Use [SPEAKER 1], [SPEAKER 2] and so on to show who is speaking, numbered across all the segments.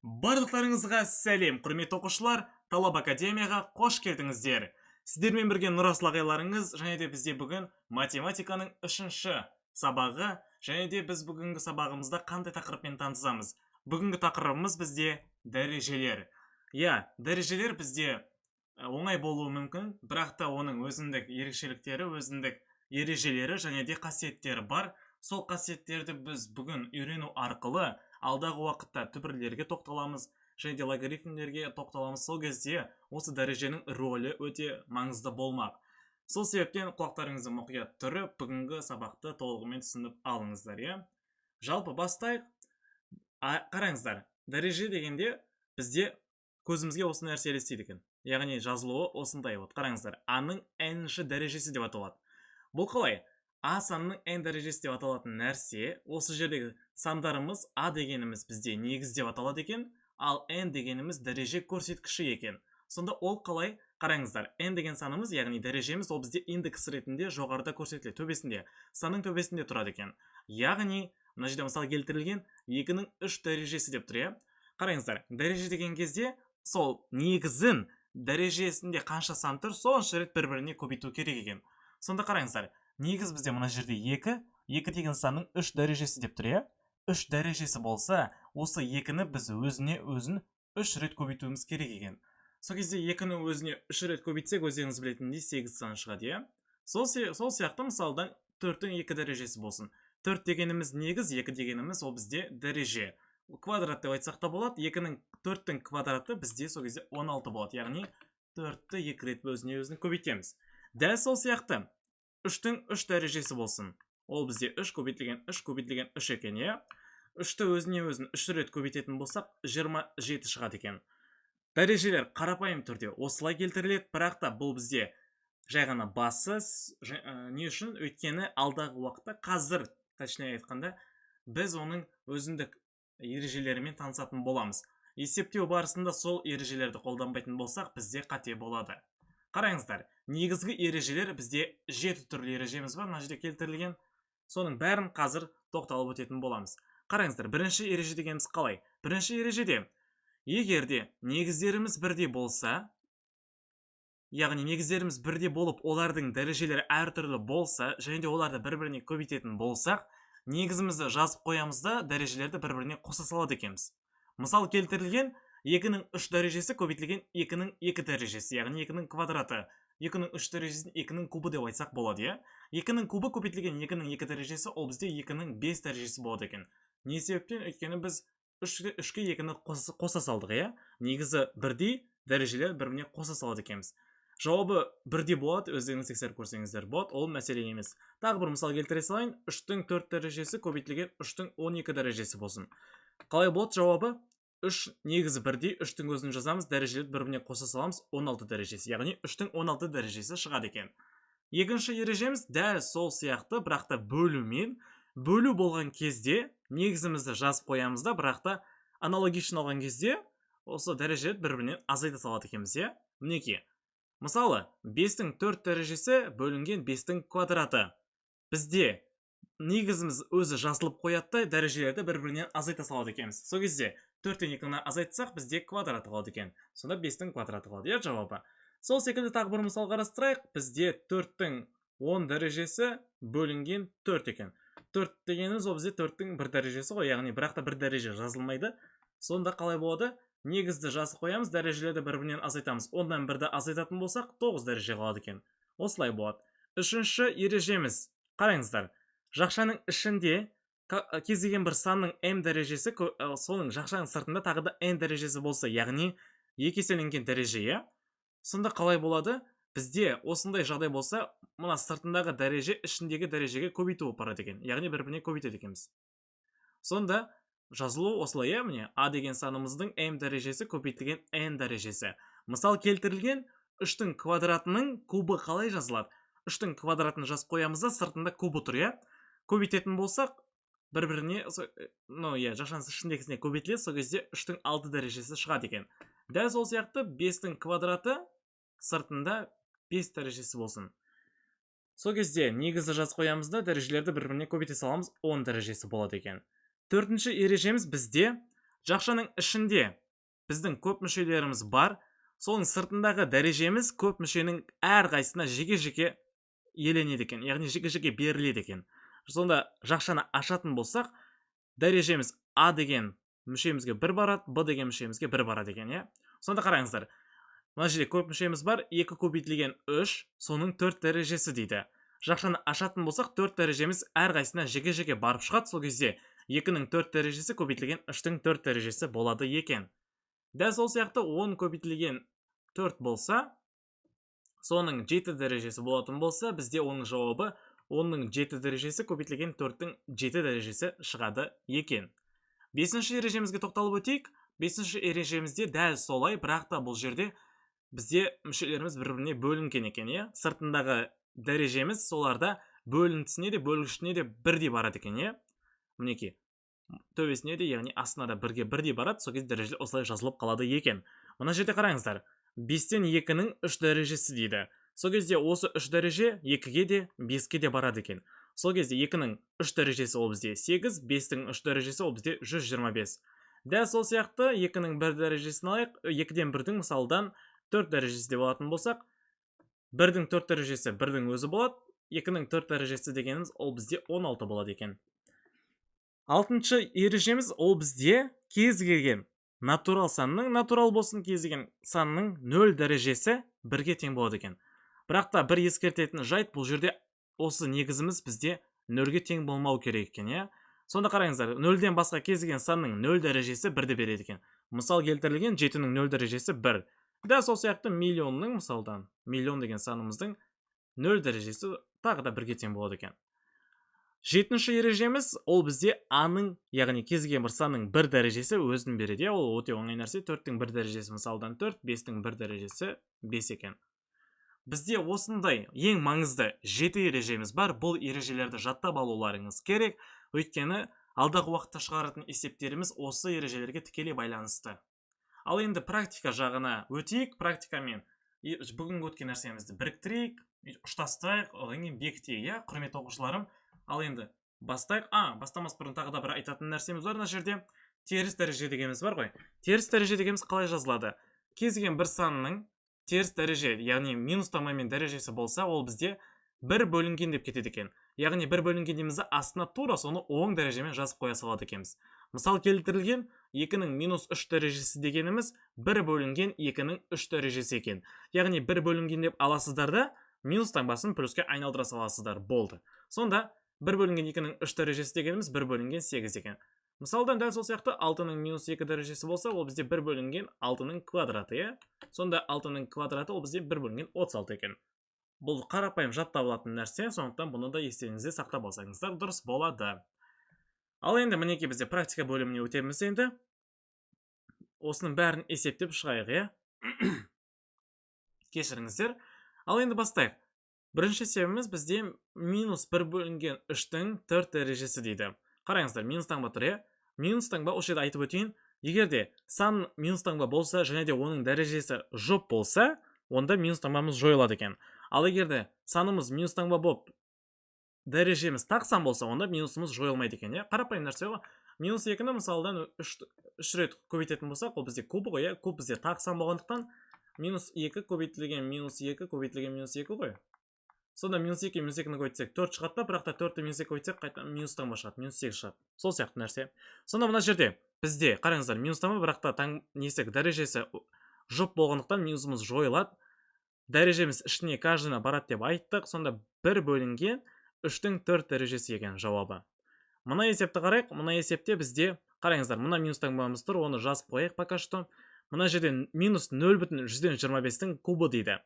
[SPEAKER 1] Барлықтарыңызға сәлем, құрметті оқушылар, Талап Академияға қош келдіңіздер. Сіздермен бірге Нұрасыл ағайларыңыз, және де бізде бүгін математиканың 3-ші сабағы, және де біз бүгінгі сабағымызда қандай тақырыппен танысамыз. Бүгінгі тақырыбымыз бізде дәрежелер. Дәрежелер бізде оңай болуы мүмкін, бірақ та оның өзіндік ерекшеліктері, өзіндік ережелері және де қасиеттері бар. Сол қасиеттерді біз бүгін үйрену арқылы алдағы уақытта түбірлерге тоқталамыз, және де логарифмдерге тоқталамыз. Сол кезде осы дәреженің рөлі өте маңызды болмақ. Сол себептен құлақтарыңызды мұқият түріп, бүгінгі сабақты толығымен түсініп алыңыздар. Жалпы бастайық. Қараңыздар, дәреже дегенде бізде көзімізге осы нәрсе елестейді екен. Яғни жазылуы осындай болады. Қараңыздар, А-ның n-ші дәрежесі деп аталады. Бұл қалай? А санының n дәрежесі деп аталатын нәрсе, осы жердегі сандарымыз А дегеніміз бізде негіз деп аталады екен, ал n дегеніміз дәреже көрсеткіші екен. Сонда ол қалай? Қараңыздар, n деген санымыз, яғни дәрежеміз, ол бізде индекс ретінде жоғарыда көрсетіледі, төбесінде, санның төбесінде тұрады екен. Яғни, мына жерде мысал келтірілген 2-ның 3 дәрежесі деп тұр. Қараңыздар, дәреже деген кезде сол негізін дәрежесінде қанша сан тұр, сонша рет бір-біріне көбейту керек екен. Сонда қараңыздар, негіз бізде мына жерде 2 деген санның 3 дәрежесі деп тұр. 3 дәрежесі болса, осы 2-ні біз өзін 3 рет көбейтуіміз керек екен. Сол кезде 2-ні өзіне 3 рет көбейтсек, өздеріңіз білетіндей 8 сан шығады. Сол сияқты мысалдан 4-тің 2 дәрежесі болсын. 4 дегеніміз негіз, 2 дегеніміз ол бізде дәреже. Квадрат деп айтсақ та болады. 4-тің квадраты бізде сол кезде 16 болады. Яғни 4-ті 2 рет өзін көбейтеміз. Дәл сол сияқты 3-тің 3 дәрежесі болсын. Ол бізде 3 көбейтілген 3 екен. 3-ті өзін 3 рет көбейтетін болсақ, 27 шығады екен. Дәрежелер қарапайым түрде осылай келтіріледі, бірақ та бұл бізде жай ғана бассыз. Не үшін? Өйткені алдағы уақытта, қазір, точнее айтқанда, біз оның өзіндік ережелерімен танысатын боламыз. Есептеу барысында сол ережелерді қолданбайтын болсақ, бізде қате болады. Қараңыздар, негізгі ережелер бізде 7 түрлі ережеміз бар, мына жерде келтірілген. Соның бәрін қазір тоқталып өтетін боламыз. Қараңыздар, бірінші ереже дегеніміз қалай? Бірінші ережеде, егерде негіздеріміз бірдей болса, яғни негіздеріміз бірдей болып, олардың дәрежелері әртүрлі болса, және де оларды бір-біріне көбейтетін болсақ, негізімізді жазып қоямыз да, дәрежелерді бір-біріне қоса салады екенбіз. Мысал келтірілген 2-ның 3 дәрежесі көбейтілген 2-ның 2 дәрежесі, яғни 2-ның квадраты. 2-ның 3 дәрежесін 2-ның кубы деп айтсақ болады. 2-ның кубы көбейтілген 2-ның 2 дәрежесі, ол бізде 2-ның 5 дәрежесі болады екен. Не себептен? Өйткені біз 3-ке 2-ні қоса салдық. Негізі бірдей, дәрежелер бір-біріне қоса салады екенбіз. Жауабы бірдей болады, өздеріңіз тексеріп көрсеңіздер болады, ол мәселе емес. Тағы бір мысал келтіре салайын, 3-тің 4 дәрежесі көбейтілген 3-тің 12 дәрежесі болсын. Қалай болады жауабы? 3 негізі бірдей, 3-тің өзін жазамыз, дәрежелерді бір-біріне қоса саламыз, 16 дәрежесі. Яғни 3-тің 16 дәрежесі шығады екен. Екінші ережеміз дәл сол сияқты, бірақ та бөлумен. Бөлу болған кезде негізімізді жазып қоямыз да, бірақ та аналогично алған кезде осы дәрежелерді бір-бірінен азайта салады екенбіз. Мінекей. Мысалы, 5-тің 4 дәрежесі бөлінген 5-тің квадраты. Бізде негізіміз өзі жазылып қоятты, дәрежелерді бір-бірінен азайта салады екенбіз. Сол кезде 4-тен 2-ні азайтсақ, бізде квадраты қалады екен. Сонда 5-тің квадраты қалады. Жауабы. Сол секілді тағы бір мысал қарастырайық. Бізде 4-тің 10 дәрежесі бөлінген 4 екен. 4 дегеніміз ол бізде 4-тің 1 дәрежесі ғой, яғни бірақ та 1 дәреже жазылмайды. Сонда қалай болады? Негізді жазып қоямыз, дәрежелерді бір-бірінен азайтамыз. Ондан бірді азайтатын болсақ, 9 дәреже қалады екен. Осылай болады. Үшінші ережеміз. Қараңыздар, жақшаның ішінде кез келген бір санның m дәрежесі, соның жақшаның сыртында тағы да n дәрежесі болса, яғни 2 еселенген дәреже. Сонда қалай болады? Бізде осындай жағдай болса, мына сыртындағы дәреже ішіндегі дәрежеге көбейту барады екен. Яғни бір-біріне көбейтеді екенбіз. Сонда жазылу осылай, міне А деген санымыздың m дәрежесі көбейтілген n дәрежесі. Мысал келтірілген 3-тің квадратының кубы қалай жазылады? 3-тің квадратын жазып қоямыз да, сыртында кубы тұр. Көбейтетін болсақ, бір-біріне, жақшаның ішіндегісіне көбейтіледі, сол кезде 3-тің 6 дәрежесі шығады екен. Дәл сол сияқты 5-тің квадраты сыртында 5 дәрежесі болсын. Сол кезде негізді жазып қоямыз да, дәрежелерді бір-біріне көбейте саламыз, 10 дәрежесі болады екен. Төртінші ережеміз бізде жақшаның ішінде біздің көп мүшелеріміз бар, соның сыртындағы дәрежеміз көп мүшенің әрқайсысына жеке-жеке еленеді екен, яғни жеке-жеке беріледі екен. Сонда жақшаны ашатын болсақ, дәрежеміз А деген мүшемізге 1 барады, Б деген мүшемізге 1 барады екен, иә. Сонда қараңыздар, мына жерде көп мүшеміз бар, 2 көбейтілген 3, соның 4 дәрежесі дейді. Жақшаны ашатын болсақ, 4 дәрежеміз әрқайсысына жеке-жеке барып шығады, сол кезде 2-ның 4 дәрежесі көбейтілген 3-тің 4 дәрежесі болады екен. Дәл сол сияқты 10 көбейтілген 4 болса, соның 7 дәрежесі болатын болса, бізде оның жауабы 10-ның 7 дәрежесі көбейтілген 4-тің 7 дәрежесі шығады екен. 5-ші ережемізге тоқталып өтейік. 5-ші ережемізде дәл солай, бірақ та бұл жерде бізде мүшелеріміз бір-біріне бөлінген екен, иә. Сыртындағы дәрежеміз соларда бөлінтісіне де бөлгішіне де бірдей барады екен, иә. Мінекей, төбесіне де, яғни астына да бірге бірдей барады, сол кезде дәрежелер осылай жазылып қалады екен. Мына жерде қараңыздар, 5-тен 2-ның 3 дәрежесі дейді. Сол кезде осы 3 дәреже 2-ге де 5-ке де барады екен. Сол кезде 2-ның 3 дәрежесі ол бізде 8, 5-тің 3 дәрежесі ол бізде 125. Дәл сол сияқты 2-ның 1 дәрежесін алайық, 2-ден 1-дің мысалдан 4 дәрежесі де болатын болсақ, 1-дің 4 дәрежесі 1-дің өзі болады, 2-ның 4 дәрежесі дегеніміз ол бізде 16 болады екен. 6-шы ережеміз ол бізде кез келген натурал санның, натурал болсын кез келген санның 0 дәрежесі 1-ге тең болады екен. Бірақ та бір ескертетін жайт, бұл жерде осы негізіміз бізде 0-ге тең болмау керек екен, иә. Сонда қараңыздар, 0-ден басқа кез келген санның 0 дәрежесі 1-ді береді екен. Мысал келтірілген 7-ның 0 дәрежесі 1. Дәл сол сияқты миллионның мысалдан, миллион деген санымыздың 0 дәрежесі тағы да 1-ге тең болады екен. 7-ші ережеміз ол бізде А-ның, яғни кез келген бір санның 1 дәрежесі өзін береді. Ол өте оңай нәрсе. 4-тің 1 дәрежесі мысалдан 4, 5-тің 1 дәрежесі 5 екен. Бізде осындай ең маңызды 7 ережеміз бар. Бұл ережелерді жаттап алуларыңыз керек. Өйткені алдағы уақытта шығаратын есептеріміз осы ережелерге тікелей байланысты. Ал енді практика жағына өтейік. Практикамен бүгінгі өткен нәрсемізді біріктірейік, ұштастырайық, одан кейін бекітейік, құрметті оқушыларым. Ал енді бастайық. Бастамас бұрын тағы да бір айтатын нәрсеміз бар. Мына жерде теріс дәреже дегеніміз бар ғой. Теріс дәреже дегеніміз қалай жазылады? Кез келген бір санның теріс дәреже, яғни минус тамамен дәрежесі болса, ол бізде 1 бөлінген деп кетеді екен. Яғни 1 бөлінген демізді астына тура соны оң дәрежемен жазып қоя салады екенбіз. Мысал келтірілген 2-ның минус 3 дәрежесі дегеніміз 1 бөлінген 2-ның 3 дәрежесі екен. Яғни 1 бөлінген деп аласыздар да, минус таңбасын плюске айналдыра саласыздар. Болды. Сонда 1 бөлінген 2-ның 3 дәрежесі дегеніміз 1 бөлінген 8 екен. Мысалдан дәл сол сияқты 6-ның минус 2 дәрежесі болса, ол бізде 1 бөлінген 6-ның квадраты, е? Сонда 6-ның квадраты ол бізде 1 бөлінген 36 екен. Бұл қарапайым жаттап алатын нәрсе, сондықтан бұны да естеріңізде сақтап алсаңыздар дұрыс болады. Ал енді мінекей бізде практика бөліміне өтеміз енді. Осының бәрін есептеп шығайық, е? Кешіріңіздер. Ал енді бастайық. Бірінші себебіміз бізде минус 1 бөлінген 3-тің 4 дәрежесі дейді. Қараңыздар, минус таңба тұр, е? Минус таңба, осы жерде айтып өтейін, егерде сан минус таңба болса, және де оның дәрежесі жұп болса, онда минус таңбамыз жойылады екен. Ал егерде санымыз минус таңба болып, дәрежеміз тақ сан болса, онда минусымыз жойылмайды екен, е? Қарапайым нәрсе ғой. Минус 2-ні мысалдан 3 рет көбейтетін болсақ, ол бізде кубы ғой, е? Куб бізде тақ сан болғандықтан, минус 2 көбейтілген минус 2 көбейтілген минус 2 ғой. Сонда минус 2 минус 2-ні көбейтсек 4 шығады да, бірақ та 4-ті минус 2 көбейтсек қайта минус таңба шығады, минус 8 шығады. Сол сияқты нәрсе. Сонда мына жерде бізде қараңыздар, минус таңба, бірақ та дәрежесі жұп болғандықтан минусымыз жойылады. Дәрежеміз ішіне каждына барады деп айттық. Сонда 1 бөлінген 3-тің 4 дәрежесі екен жауабы. Мына есепті қарайық. Мына есепте бізде қараңыздар, мына минус таңбамыз тұр, оны жазып қояйық пока что. Мына жерден минус 0,125-тің кубы дейді.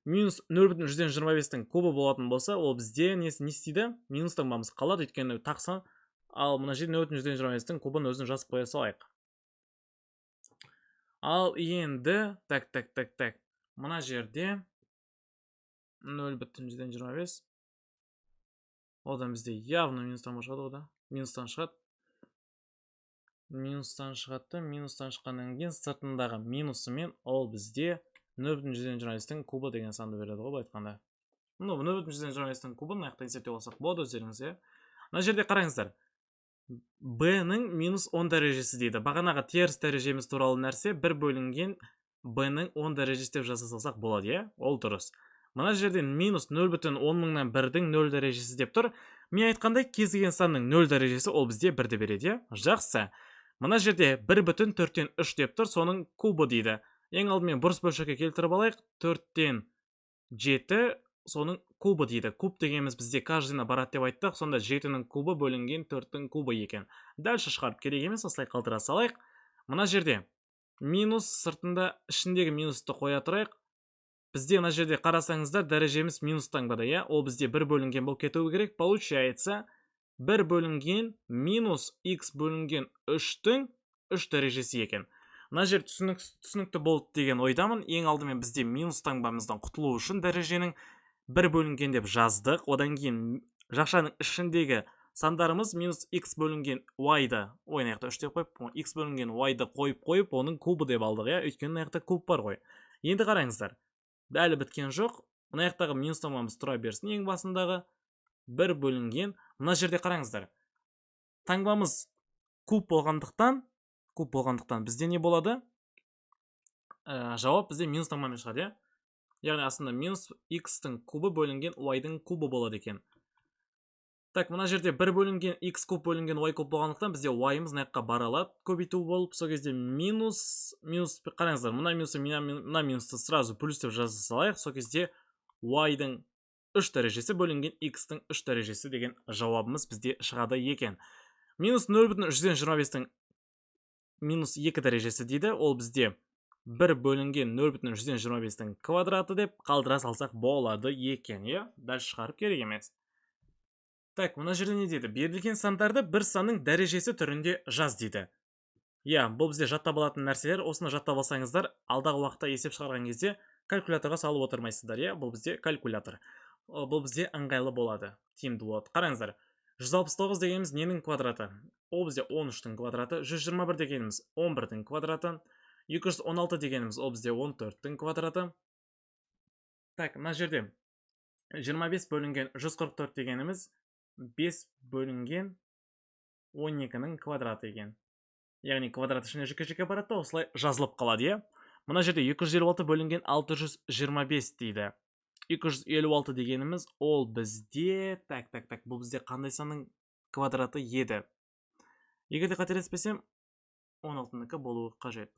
[SPEAKER 1] Минус 0,125-тің кубы болатын болса, ол бізде не істейді? Минус таңбамыз қалады, өйткені тақсан. Ал мына жерде 0,125-тің кубын өзін жазып қоя салайық. Ал енді, так. Мына жерде 0,125. Одан бізде явно минустан шығады ода. Минустан шығады. Минустан шыққаннан кейін сыртындағы минусымен ол бізде 0,125-тің кубы деген санды береді ғой айтқанда. 0,125-тің кубын аяқта есептеп алсақ болады өздеріңіз, е? Мына жерде қараңыздар. b-ның минус 10 дәрежесі дейді. Бағанаға теріс дәрежеміз туралы нәрсе 1 бөлінген b-ның 10 дәрежесі деп жаза салсақ болады, иә? Ол дұрыс. Мына жерден минус 0,10 1-дің 0 дәрежесі деп тұр. Мен айтқандай кез келген санның 0 дәрежесі ол бізде 1-ді береді, иә? Жақсы. Мына жерде 1,4-тен 3 деп тұр, соның кубы дейді. Ең алдымен бұрыс бөлшекке келтіріп алайық. 4-тен 7 соның кубы дейді. Куб дегеніміз бізде каждыйына барады деп айттық. Сонда 7-ның кубы бөлінген 4-тің кубы екен. Дальше шығарып керек емес, осылай қалдыра салайық. Мына жерде минус сыртында ішіндегі минусты қоя тұрайық. Бізде мына жерде қарасаңыздар дәрежеміз минус таңбада, иә? Ол бізде 1 бөлінген болып кетуі керек. Получается 1 бөлінген минус x бөлінген 3-тің 3 дәрежесі екен. Мына жер түсінікті болды деген ойдамын. Ең алдымен бізде минус таңбамыздан құтылу үшін дәреженің 1 бөлінген деп жаздық. Одан кейін жақшаның ішіндегі сандарымыз минус x бөлінген y-ды, ойнаяқта 3 деп қойып, x бөлінген y-ды қойып, оның кубы деп алдық, иә? Өйткені аяқта куб бар ғой. Енді қараңыздар. Әлі біткен жоқ. Мына аяқтағы минус таңбамыз тұра берсін. Ең басындағы 1 бөлінген. Мына жерде қараңыздар. Таңбамыз куб болғандықтан бізде не болады? Жауап бізде минус таңбамен шығады, иә? Яғни астында минус x-тің кубы бөлінген y-дың кубы болады екен. Так, мына жерде 1 бөлінген x куб бөлінген y куб болғандықтан бізде y-ымыз мына бара алады, көбейту болып. Сол кезде минус қараңыздар, мына минусты сразу плюс деп жаза салайық. Сол кезде y-дың 3 дәрежесі бөлінген x-тің 3 дәрежесі деген жауабымыз бізде шығады екен. Минус 0,125-тің минус 2 дәрежесі дейді. Ол бізде 1 бөлінген 0,125-тің квадраты деп қалдыра салсақ болады екен, иә? Дальше шығарып керек емес. Так, мына жерде не дейді? Берілген сандарды бір санның дәрежесі түрінде жаз дейді. Иә, бұл бізде жаттап алатын нәрселер. Осыны жаттап алсаңыздар, алдағы уақытта есеп шығарған кезде калькуляторға салып отырмайсыздар, иә? Бұл бізде калькулятор. Бұл бізде ыңғайлы болады, тиімді болады. Қараңыздар. 169 дегеніміз ненің квадраты? Ол бізде 13-тің квадраты. 121 дегеніміз 11-тің квадраты. 216 дегеніміз ол бізде 14-тің квадраты. Так, мына жерде 25 бөлінген 144 дегеніміз 5 бөлінген 12-нің квадраты екен. Яғни квадрат ішіне жеке-жеке барады, осылай жазылып қалады, иә? Мына жерде 256 бөлінген 625 дейді. 256 дегеніміз ол бізде, так, бұл бізде қандай санның квадраты еді? Егерде қателеспесем, 16-нікі болуы қажет.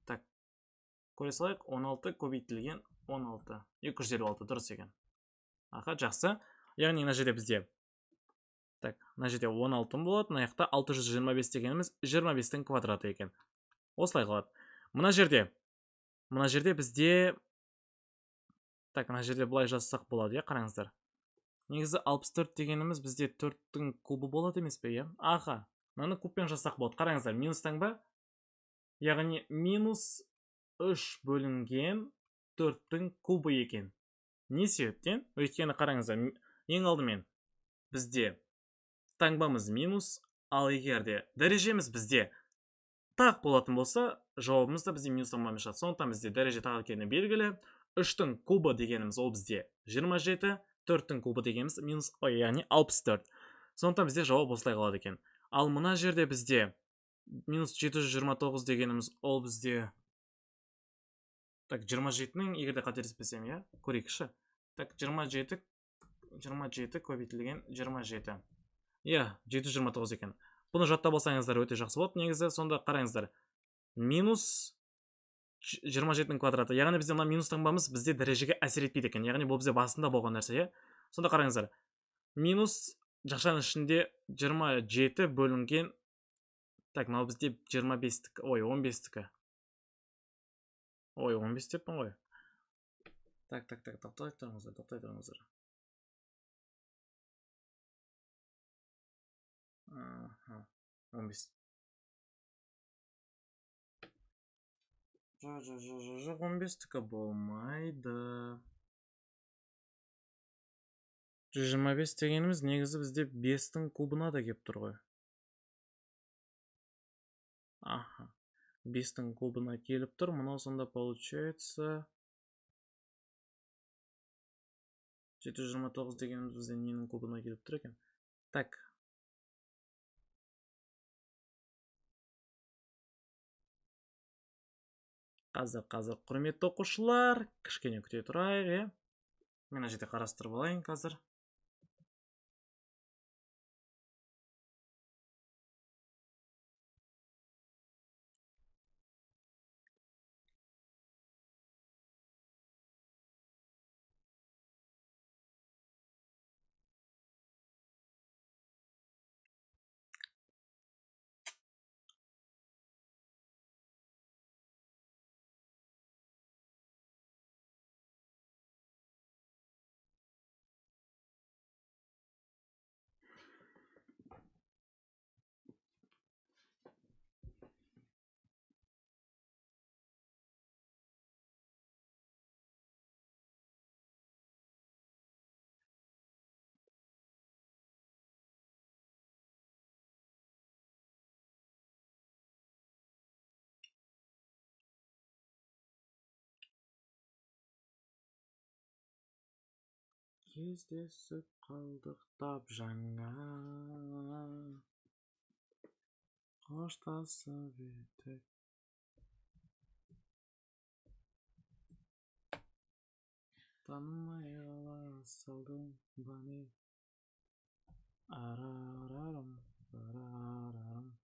[SPEAKER 1] Так, көре салайық, 16 көбейтілген 16. 256 дұрыс екен. Аха, жақсы. Яғни мына жерде бізде, так, мына жерде 16 болады, мына жақта 625 дегеніміз 25-тің квадраты екен. Осылай қалады. Мына жерде бізде, так, мына жерде бұлай жазсақ болады, иә, қараңыздар. Негізі 64 дегеніміз бізде 4-тің кубы болады емес пе, иә? Аха, мынаны кубпен жазсақ болады. Қараңыздар, минус таңба, яғни минус 3 бөлінген 4-тің кубы екен. Не себептен? Өйткені қараңыздар, ең алдымен бізде таңбамыз минус, ал егерде дәрежеміз бізде тақ болатын болса, жауабымыз да бізде минус таңбамен шығады. Сондықтан бізде дәреже тақ екені белгілі. 3-тің кубы дегеніміз ол бізде 27, 4-тің кубы дегеніміз минус, яғни 64. Сондықтан бізде жауап осылай қалады екен. Ал мына жерде бізде минус 729 дегеніміз ол бізде, так, 27-нің, егерде қателеспесем, иә, көрейікші. Так, 27 көбейтілген 27. Иә, 729 екен. Бұны жаттап алсаңыздар өте жақсы болады. Негізі сонда қараңыздар. Минус 27-нің квадраты. Яғни бізде мына минус таңбамыз бізде дәрежеге әсер етпейді екен. Яғни бұл бізде басында болған нәрсе, иә? Сонда қараңыздар. Минус жақшаның ішінде 27 бөлінген, так, мынау бізде 25-тікі, 15-тікі. 15 деппін ғой. Так, тоқтай тұрыңыздар. 15. Жоқ, 15-тікі болмайды. 125 дегеніміз негізі бізде 5-тің кубына да кеп тұр ғой. Аха. 5-тің кубына келіп тұр. Мұнау сонда получается 729 дегеніміз бізде ненің кубына келіп тұр екен. Так. Қазір құрметті оқушылар, кішкене күте тұрайық, мен мына жерде қарастырып алайын қазір. Кездесіп қалдық тап жаңа, қоштасып едік. Танымай қала салдың ба не? Арарарым, арарарым.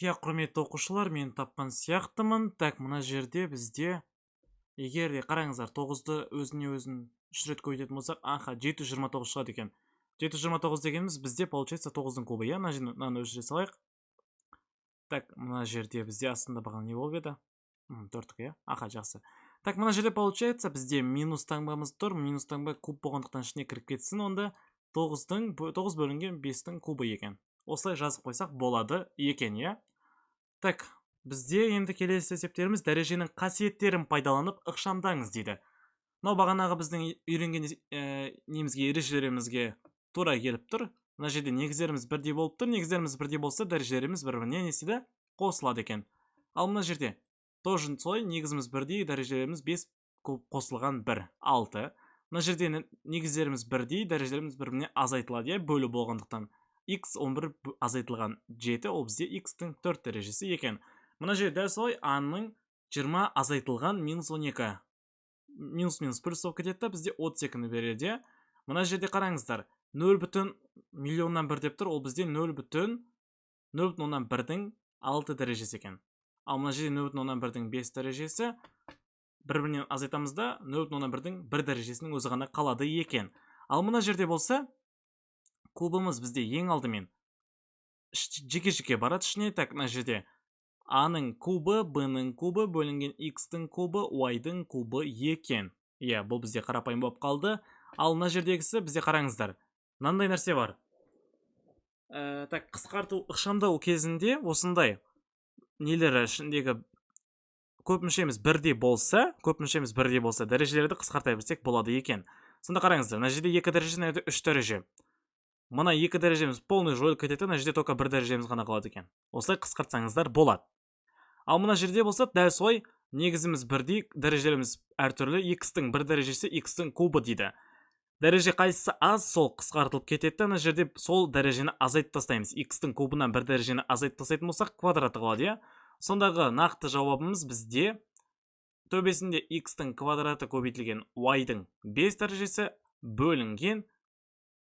[SPEAKER 1] Құрметті оқушылар, мен тапқан сияқтымын. Так, мына жерде бізде, егер де қараңыздар, 9-ды өзіне өзін 3 рет көбейтетін болсақ, 729 шығады екен. 729 дегеніміз бізде получается 9-дың кубы, я мынаны өшіре салайық. Так, мына жерде бізде астында бағана не болып еді? 4-кі, я? Жақсы. Так, мына жерде получается бізде минус таңбамыз тұр. Минус таңба куб болғандықтан ішіне кіріп кетсін, онда 9 бөлінген 5-тің кубы екен. Осылай жазып қойсақ болады екен, я? Так, бізде енді келесі есептеріміз дәреженің қасиеттерін пайдаланып ықшамдаңыз дейді. Мынау бағанағы біздің үйренген немізге, ережелерімізге тура келіп тұр. Мына жерде негіздеріміз бірдей болып тұр. Негіздеріміз бірдей болса, дәрежелеріміз бір-біріне неседі қосылады екен. Ал мына жерде тоже солай, негізіміз бірдей, дәрежелеріміз 5 қосылған 1, 6. Мына жерде негіздеріміз бірдей, дәрежелеріміз бір-біріне азайтылады, бөлу болғандықтан. X 11 азайтылған 7, ол бізде X-тің 4 дәрежесі екен. Мына жерде дәл солай A-ның 20 азайтылған минус 12. Минус плюс болып кетеді, бізде 32-ні береді. Мына жерде қараңыздар, 0,1 миллионнан 1 деп тұр, ол бізде 0,1-дің 6 дәрежесі екен. Ал мына жерде 0,1-дің 5 дәрежесі, бір-бірінен азайтамызда 0,1-дің 1 дәрежесінің өзі ғана қалады екен. Ал мына жерде болса, кубымыз бізде ең алдымен жеке-жеке барады ішіне. Так, мына жерде А-ның кубы, Б-ның кубы бөлінген X-тің кубы, Y-дың кубы екен. Бұл бізде қарапайым болып қалды. Ал мына жердегісі бізде қараңыздар. Мынандай нәрсе бар. Так, қысқарту ықшамдау кезінде осындай нелері ішіндегі көп мүшеміз бірдей болса, дәрежелерді қысқарта берсек болады екен. Сонда қараңыздар, мына жерде 2 дәреже, мына жерде 3 дәреже. Мына 2 дәрежеміз полный жойылып кетеді, мына жерде только 1 дәрежеміз ғана қалады екен. Осылай қысқартсаңыздар болады. Ал мына жерде болса, дәл солай негізіміз бірдей, дәрежелеріміз әртүрлі, X-тің 1 дәрежесі X-тің кубы дейді. Дәреже қайсысы аз, сол қысқартылып кетеді. Мына жерде сол дәрежені азайтып тастаймыз. X-тің кубынан 1 дәрежені азайтып тастайтын болсақ, квадраты қалады, Сондағы нақты жауабымыз бізде төбесінде X-тің квадраты көбейтілген Y-дың 5 дәрежесі бөлінген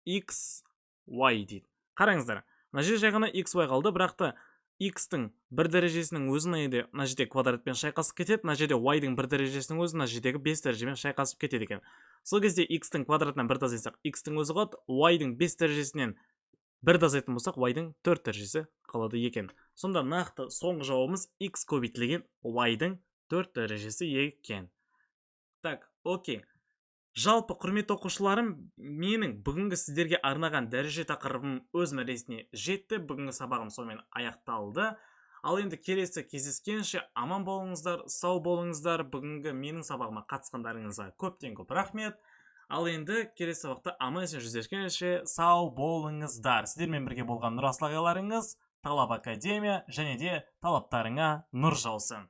[SPEAKER 1] X Y дейді. Қараңыздар, мына жерде жай ғана XY қалды, бірақта X-тің 1 дәрежесінің өзін мына жерде квадратпен шайқасып кетеді, мына жерде Y-дың 1 дәрежесінің өзін мына жердегі 5 дәрежемен шайқасып кетеді екен. Сол кезде X-тің квадратынан 1 азайтсақ, X-тің өзі қалады, Y-дың 5 дәрежесінен 1 азайтын болсақ, Y-дың 4 дәрежесі қалады екен. Сонда нақты соңғы жауабымыз X көбейтілген Y-дың 4 дәрежесі екен. Так, окей. Жалпы, құрметті оқушыларым, менің бүгінгі сіздерге арнаған дәреже тақырыбым өз мәресіне жетті. Бүгінгі сабағым сонымен аяқталды. Ал енді келесі кездескенше аман болыңыздар, сау болыңыздар. Бүгінгі менің сабағыма қатысқандарыңызға көптен көп рахмет. Ал енді келесі сабақта аман есен жүздескенше сау болыңыздар. Сіздермен бірге болған Нұрасыл ағайларыңыз Талап Академия, және де талаптарыңа нұр жаусын.